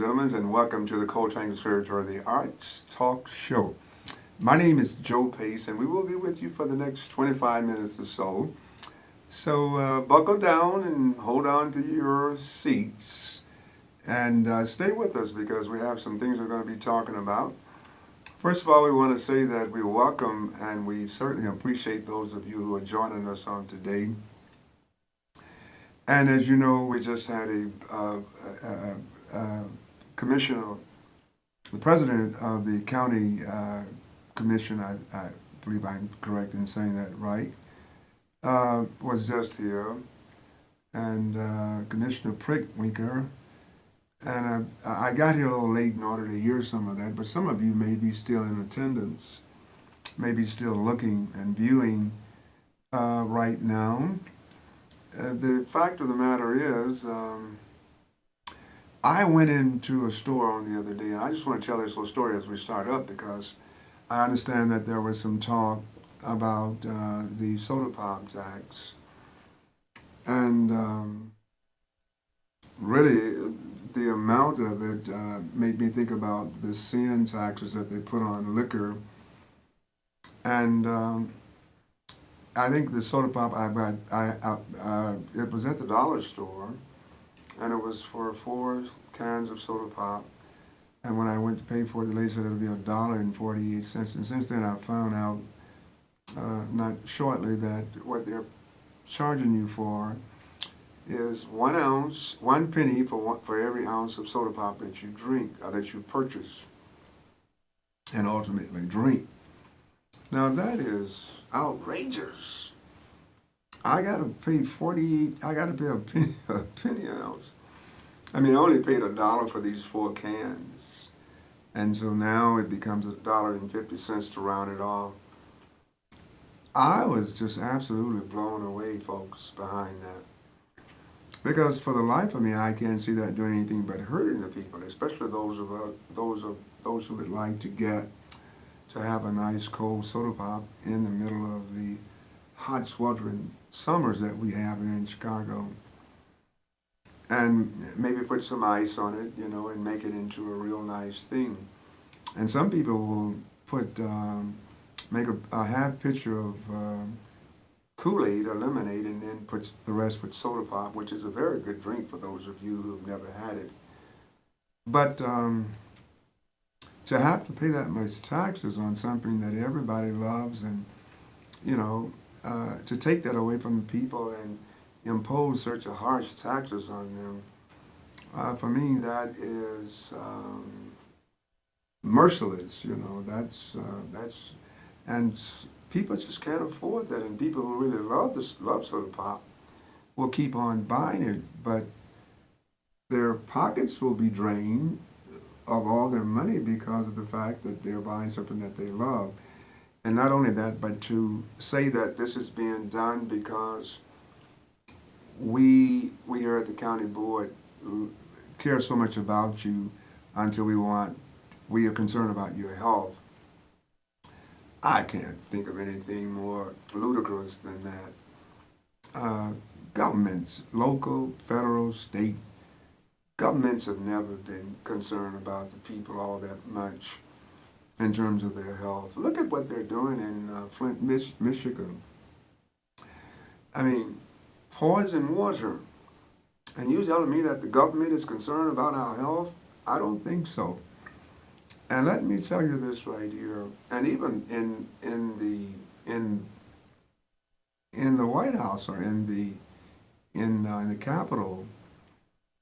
gentlemen, and welcome to the Coltrane Conservatory, the Arts Talk Show. My name is Joe Pace, and we will be with you for the next 25 minutes or so. So buckle down and hold on to your seats and stay with us because we have some things we're going to be talking about. First of all, we want to say that we welcome and we certainly appreciate those of you who are joining us on today. And as you know, we just had a commissioner, the president of the county commission, I believe I'm correct in saying that right, was just here, and Commissioner Prickwinker. And I got here a little late in order to hear some of that, but some of you may be still in attendance, maybe still looking and viewing right now. The fact of the matter is, I went into a store on the other day, and I just want to tell this little story as we start up because I understand that there was some talk about the soda pop tax. And really, the amount of it made me think about the sin taxes that they put on liquor. And I think the soda pop it was at the dollar store, and it was for 4 cans of soda pop. And when I went to pay for it, the lady said it would be $1.48. And since then, I found out not shortly that what they're charging you for is 1 ounce, 1 penny for every ounce of soda pop that you drink or that you purchase and ultimately drink. Now that is outrageous. I gotta pay a penny an ounce. I mean, I only paid $1 for these 4 cans. And so now it becomes $1.50 to round it off. I was just absolutely blown away, folks, behind that. Because for the life of me, I can't see that doing anything but hurting the people, especially those who would like to have a nice cold soda pop in the middle of the hot, sweltering summers that we have here in Chicago. And maybe put some ice on it, and make it into a real nice thing. And some people will make a half pitcher of Kool-Aid or lemonade and then puts the rest with soda pop, which is a very good drink for those of you who've never had it. But to have to pay that much taxes on something that everybody loves and, to take that away from the people and impose such a harsh taxes on them, for me that is merciless, and people just can't afford that, and people who really love soda pop will keep on buying it, but their pockets will be drained of all their money because of the fact that they're buying something that they love. And not only that, but to say that this is being done because we here at the county board care so much about you until we are concerned about your health. I can't think of anything more ludicrous than that. Governments, local, federal, state, governments have never been concerned about the people all that much in terms of their health. Look at what they're doing in Flint, Michigan. I mean, poison water. And you telling me that the government is concerned about our health? I don't think so. And let me tell you this right here, and even in the White House or in the Capitol,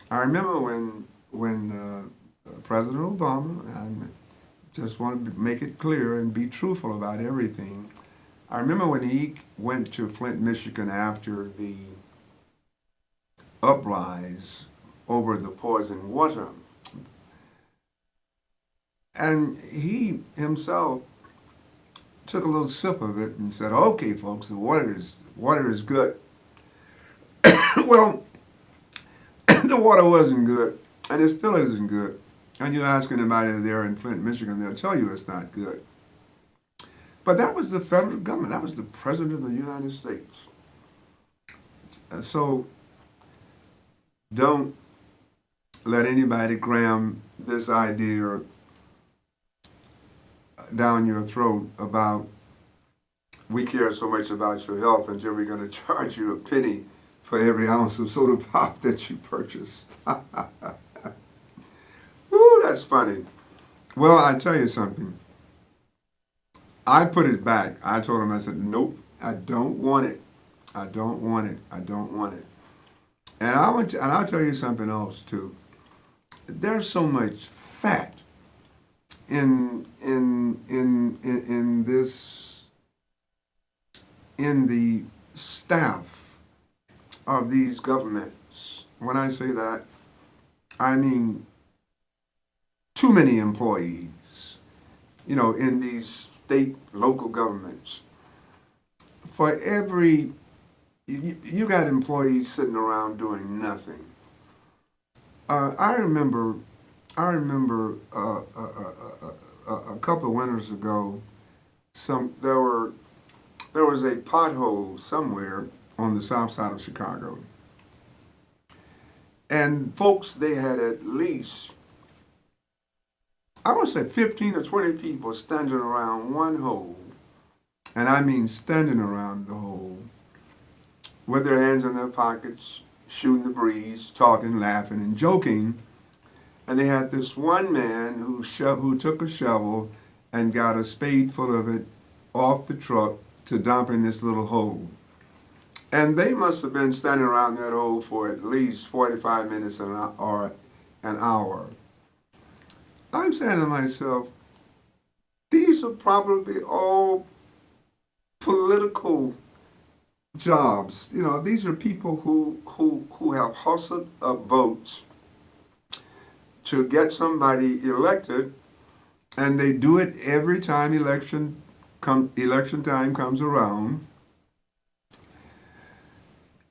I remember when President Obama, and I just want to make it clear and be truthful about everything. I remember when he went to Flint, Michigan after the uprise over the poison water. And he himself took a little sip of it and said, "Okay, folks, the water is good." Well, the water wasn't good, and it still isn't good. And you ask anybody there in Flint, Michigan, they'll tell you it's not good. But that was the federal government. That was the President of the United States. So don't let anybody cram this idea down your throat about we care so much about your health until we're going to charge you a penny for every ounce of soda pop that you purchase. Ooh, that's funny. Well, I tell you something. I put it back. I told him, I said, nope, I don't want it. I don't want it. I don't want it. And I'll tell you something else too. There's so much fat in this in the staff of these governments. When I say that, I mean too many employees, in these state, local governments. For every, you got employees sitting around doing nothing. I remember a couple of winters ago, there was a pothole somewhere on the south side of Chicago. And folks, they had at least, I would say 15 or 20 people standing around one hole, and I mean standing around the hole, with their hands in their pockets, shooting the breeze, talking, laughing, and joking. And they had this one man who took a shovel and got a spade full of it off the truck to dump in this little hole. And they must have been standing around that hole for at least 45 minutes or an hour. I'm saying to myself, these are probably all political jobs. These are people who have hustled up votes to get somebody elected, and they do it every time election time comes around.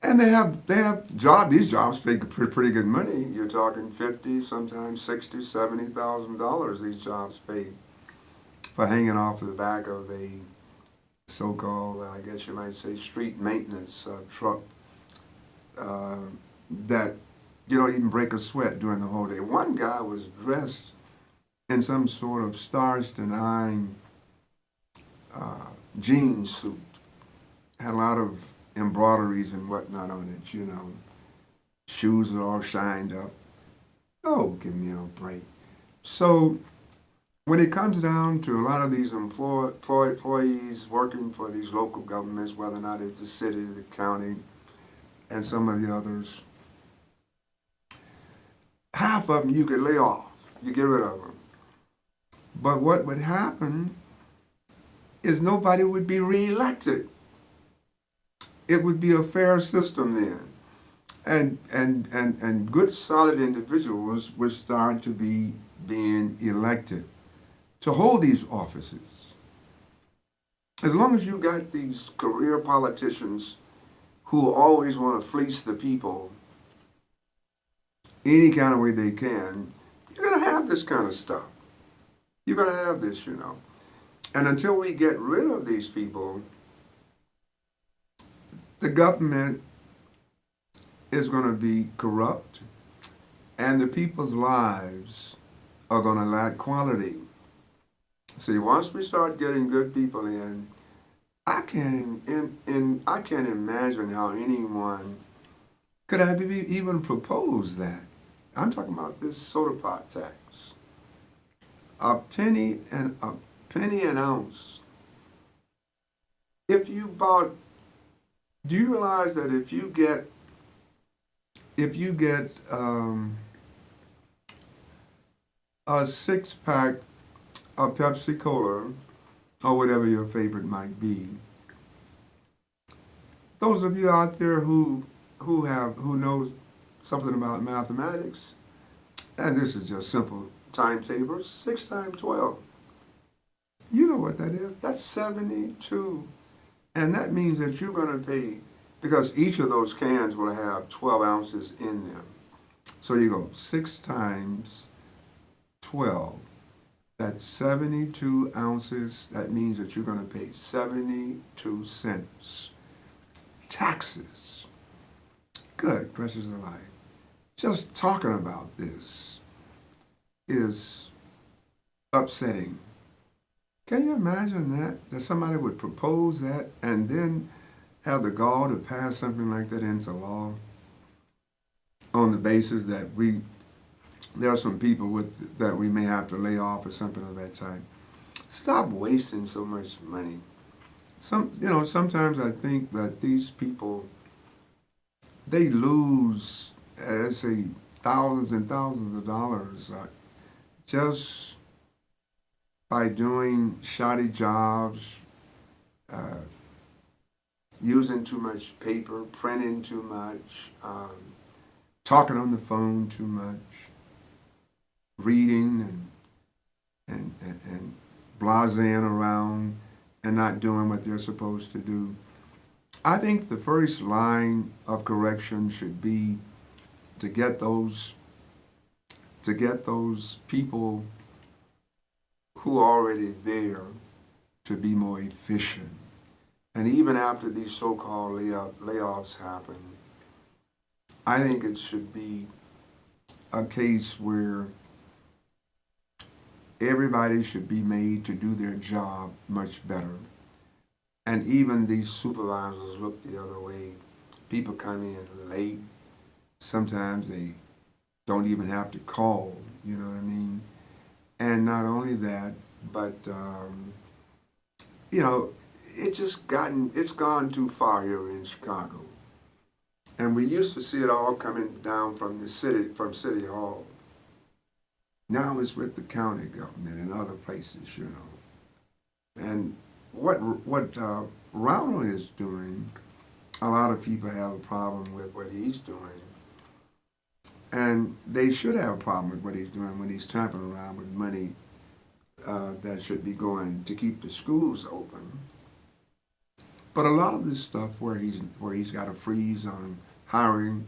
And they have these jobs pay pretty good money. You're talking 50, sometimes 60, $70,000 these jobs pay for hanging off the back of a so-called, I guess you might say, street maintenance truck that you don't even break a sweat during the whole day. One guy was dressed in some sort of stars-denying jean suit. Had a lot of embroideries and whatnot on it, Shoes are all shined up. Oh, give me a break. So when it comes down to a lot of these employees working for these local governments, whether or not it's the city, the county, and some of the others, half of them you could lay off. You get rid of them. But what would happen is nobody would be reelected. It would be a fair system then. And good, solid individuals would start to be being elected to hold these offices. As long as you got these career politicians who always want to fleece the people any kind of way they can, you're going to have this kind of stuff. You're going to have this, And until we get rid of these people, the government is going to be corrupt, and the people's lives are going to lack quality. See, once we start getting good people in, I can't imagine how anyone could have even proposed that. I'm talking about this soda pop tax. A penny an ounce. If you bought, do you realize that if you get a 6-pack of Pepsi Cola or whatever your favorite might be, those of you out there who knows something about mathematics, and this is just simple timetables, 6 times 12. You know what that is? That's 72. And that means that you're going to pay, because each of those cans will have 12 ounces in them. So you go 6 times 12. That's 72 ounces. That means that you're going to pay 72 cents. Taxes. Good gracious alive. Just talking about this. is upsetting. Can you imagine that somebody would propose that and then have the gall to pass something like that into law on the basis that there are some people that we may have to lay off or something of that type? Stop wasting so much money. Sometimes I think that these people, they lose, let's say, thousands and thousands of dollars just by doing shoddy jobs, uh, using too much paper, printing too much, talking on the phone too much, reading and blasing around and not doing what they're supposed to do. I think the first line of correction should be to get those people who are already there to be more efficient. And even after these so-called layoffs happen, I think it should be a case where everybody should be made to do their job much better. And even these supervisors look the other way. People come in late. Sometimes they don't even have to call, you know what I mean? And not only that, but, it's gone too far here in Chicago. And we used to see it all coming down from from City Hall. Now it's with the county government and other places, And what Ronald is doing, a lot of people have a problem with what he's doing. And they should have a problem with what he's doing when he's tampering around with money that should be going to keep the schools open. But a lot of this stuff where he's got a freeze on hiring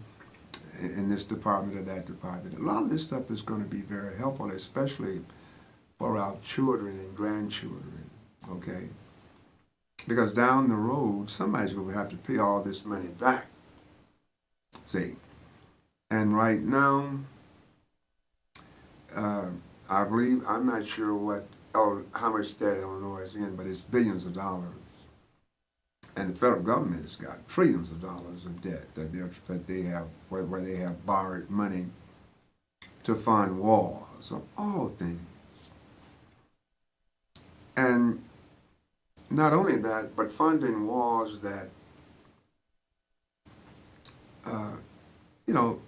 in this department or that department, a lot of this stuff is going to be very helpful, especially for our children and grandchildren, okay? Because down the road, somebody's going to have to pay all this money back, see? And right now, I believe, I'm not sure how much debt Illinois is in, but it's billions of dollars. And the federal government has got trillions of dollars of debt that they have, where they have borrowed money to fund wars of all things. And not only that, but funding wars that,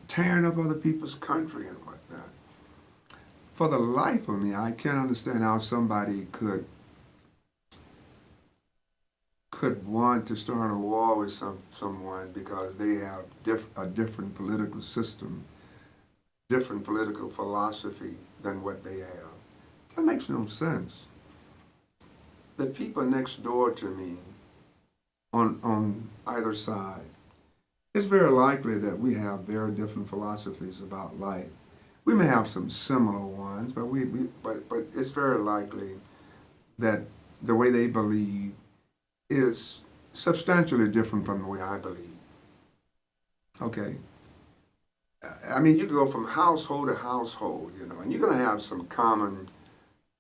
tearing up other people's country and whatnot. For the life of me, I can't understand how somebody could want to start a war with someone because they have a different political system, different political philosophy than what they have. That makes no sense. The people next door to me on either side, it's very likely that we have very different philosophies about life. We may have some similar ones, but but it's very likely that the way they believe is substantially different from the way I believe. Okay. I mean, you can go from household to household, and you're going to have some common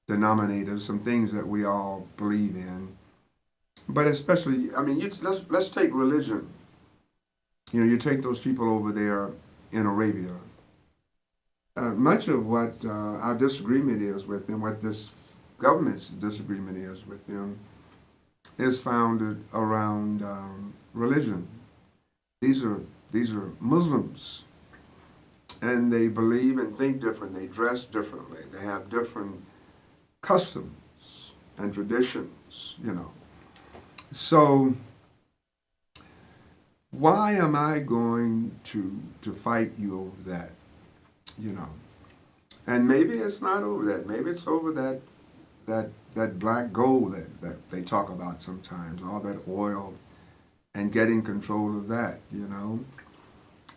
denominators, some things that we all believe in. But especially, I mean, let's take religion. You take those people over there in Arabia. Much of what our disagreement is with them, what this government's disagreement is with them, is founded around religion. These are Muslims, and they believe and think different. They dress differently. They have different customs and traditions. So why am I going to fight you over that? And maybe it's not over that. Maybe it's over that black gold that they talk about sometimes, all that oil, and getting control of that,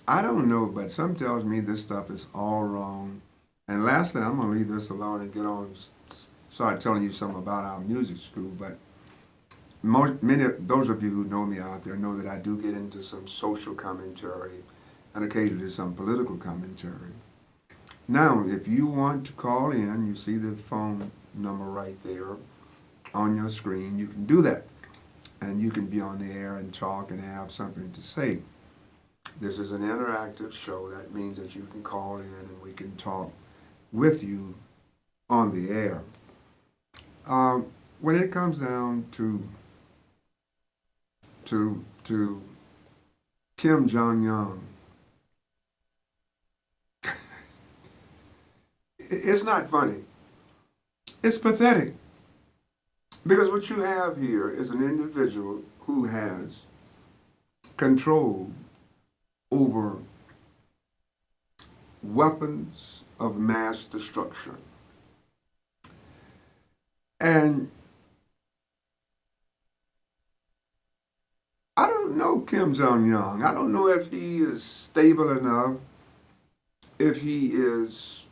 I don't know, but something tells me this stuff is all wrong. And lastly, I'm going to leave this alone and get on, start telling you something about our music school, but many of those of you who know me out there know that I do get into some social commentary and occasionally some political commentary. Now, if you want to call in, you see the phone number right there on your screen, you can do that. And you can be on the air and talk and have something to say. This is an interactive show. That means that you can call in and we can talk with you on the air. When it comes down to Kim Jong-un, it's not funny. It's pathetic. Because what you have here is an individual who has control over weapons of mass destruction. And I don't know Kim Jong-un. I don't know if he is stable enough, if he is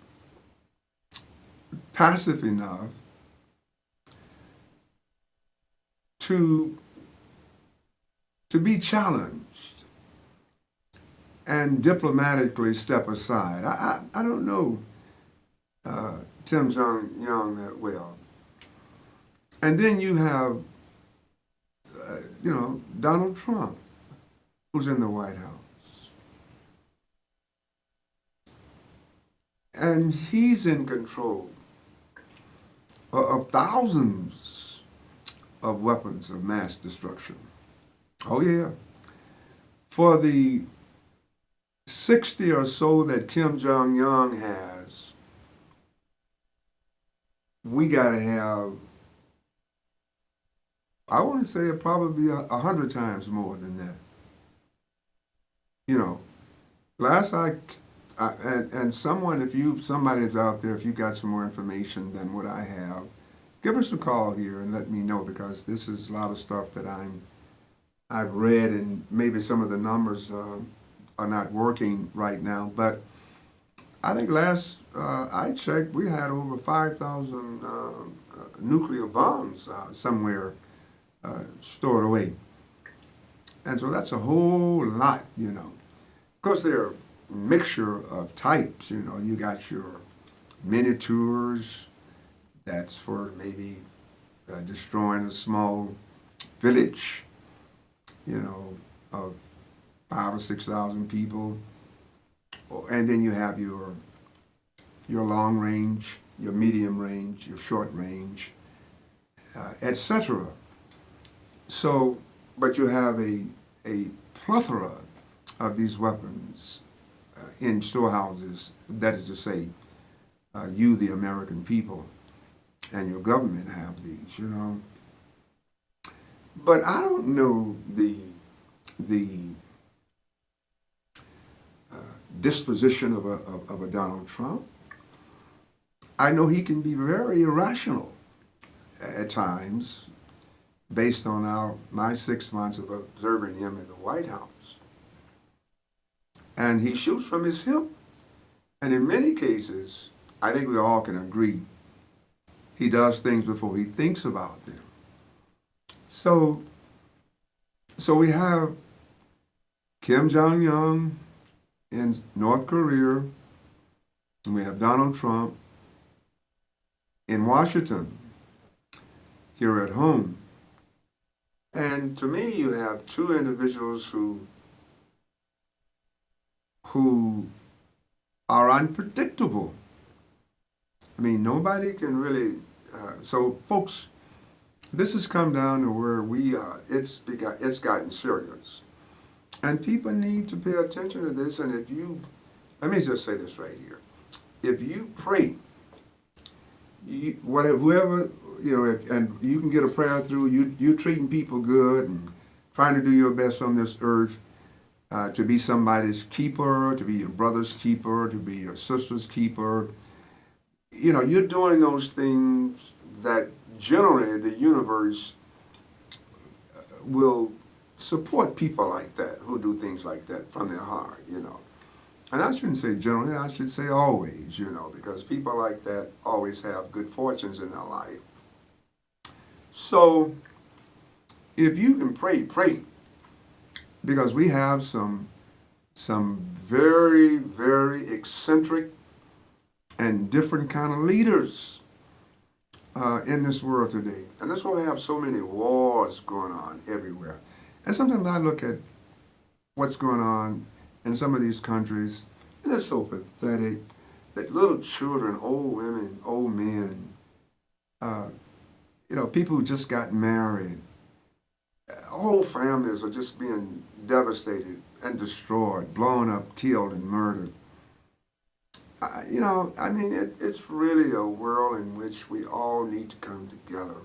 passive enough to be challenged and diplomatically step aside. I don't know Kim Jong-un that well. And then you have, Donald Trump, who's in the White House. And he's in control of thousands of weapons of mass destruction. Oh yeah. For the 60 or so that Kim Jong-un has, we got to have, I want to say probably 100 times more than that. You know, last and someone, somebody's out there, if you got some more information than what I have, give us a call here and let me know, because this is a lot of stuff that I've read, and maybe some of the numbers are not working right now. But I think last I checked, we had over 5,000 nuclear bombs somewhere stored away. And so that's a whole lot, Of course, they're a mixture of types, You got your miniatures, that's for maybe destroying a small village, of 5,000 or 6,000 people. And then you have your long range, your medium range, your short range, etc. So, but you have a plethora of these weapons in storehouses, that is to say, you, the American people, and your government have these, But I don't know the disposition of a Donald Trump. I know he can be very irrational at times, based on my 6 months of observing him in the White House. And he shoots from his hip. And in many cases, I think we all can agree, he does things before he thinks about them. So we have Kim Jong-un in North Korea, and we have Donald Trump in Washington, here at home. And to me, you have two individuals who are unpredictable. I mean, nobody can really. So, folks, this has come down to where it's gotten serious, and people need to pay attention to this. And let me just say this right here: if you pray, whoever and you can get a prayer through, you treating people good and trying to do your best on this earth, to be somebody's keeper, to be your brother's keeper, to be your sister's keeper. You're doing those things that generally the universe will support people like that, who do things like that from their heart, And I shouldn't say generally, I should say always, because people like that always have good fortunes in their life. So, if you can pray, because we have some very, very eccentric and different kind of leaders in this world today. And that's why we have so many wars going on everywhere. And sometimes I look at what's going on in some of these countries, and it's so pathetic that little children, old women, old men, uh, people who just got married, whole families are just being devastated and destroyed, blown up, killed, and murdered. It's really a world in which we all need to come together.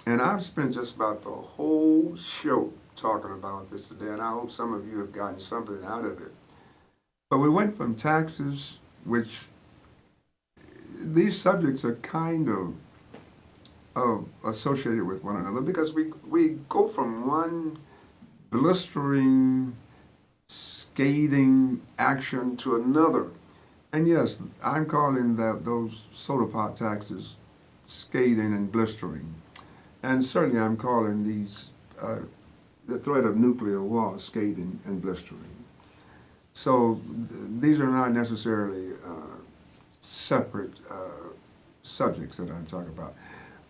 And I've spent just about the whole show talking about this today, and I hope some of you have gotten something out of it. But we went from taxes, which these subjects are kind of associated with one another because we go from one blistering, scathing action to another. And yes, I'm calling those soda pop taxes scathing and blistering. And certainly I'm calling the threat of nuclear war scathing and blistering. So these are not necessarily separate subjects that I'm talking about.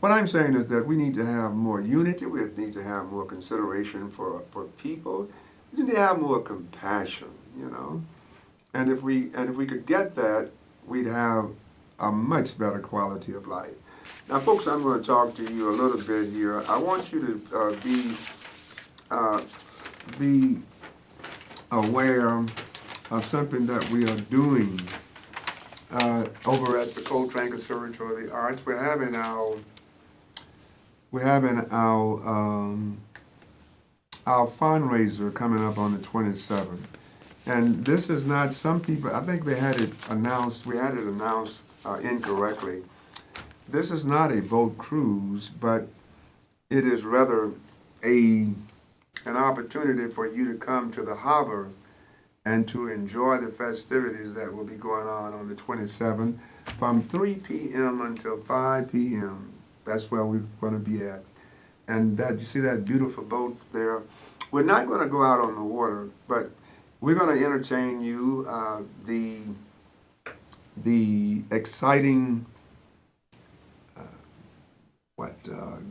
What I'm saying is that we need to have more unity, we need to have more consideration for people, we need to have more compassion, And if we could get that, we'd have a much better quality of life. Now, folks, I'm going to talk to you a little bit here. I want you to be aware of something that we are doing over at the Coltrane Conservatory of the Arts. We're having our fundraiser coming up on the 27th. And this is not, some people, I think we had it announced incorrectly. This is not a boat cruise, but it is rather an opportunity for you to come to the harbor and to enjoy the festivities that will be going on the 27th from 3 p.m. until 5 p.m. That's where we're going to be at. And you see that beautiful boat there? We're not going to go out on the water, but we're going to entertain you. The exciting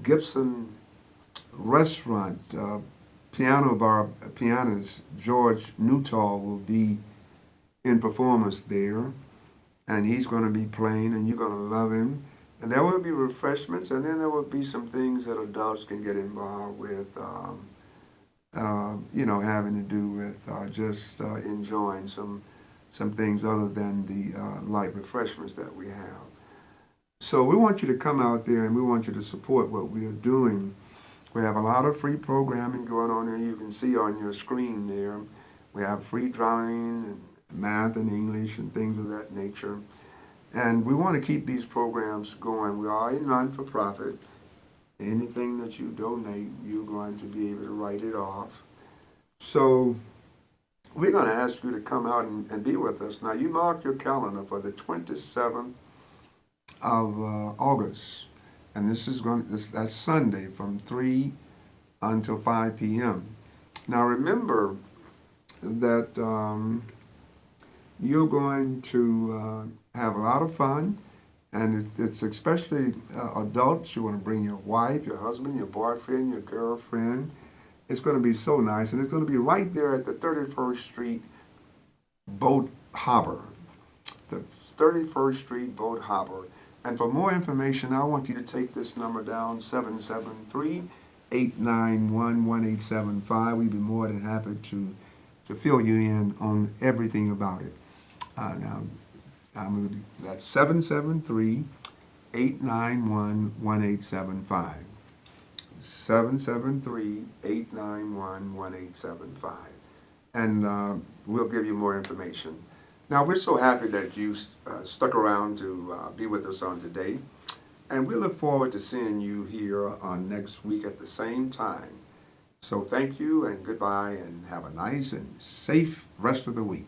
Gibson restaurant pianist George Newtall will be in performance there, and he's going to be playing, and you're going to love him. And there will be refreshments, and then there will be some things that adults can get involved with, having to do with just enjoying some things other than the light refreshments that we have. So we want you to come out there, and we want you to support what we are doing. We have a lot of free programming going on there. You can see on your screen there. We have free drawing and math and English and things of that nature. And we want to keep these programs going. We are a non-for-profit. Anything that you donate, you're going to be able to write it off. So we're going to ask you to come out and be with us. Now, you mark your calendar for the 27th of August. And that's Sunday from 3 until 5 p.m. Now, remember that you're going to have a lot of fun, and it's especially adults. You want to bring your wife, your husband, your boyfriend, your girlfriend. It's going to be so nice, and it's going to be right there at the 31st Street Boat Harbor. The 31st Street Boat Harbor. And for more information, I want you to take this number down, 773-891-1875. We'd be more than happy to fill you in on everything about it. That's 773-891-1875. 773-891-1875. And we'll give you more information. Now, we're so happy that you stuck around to be with us on today. And we look forward to seeing you here on next week at the same time. So thank you and goodbye, and have a nice and safe rest of the week.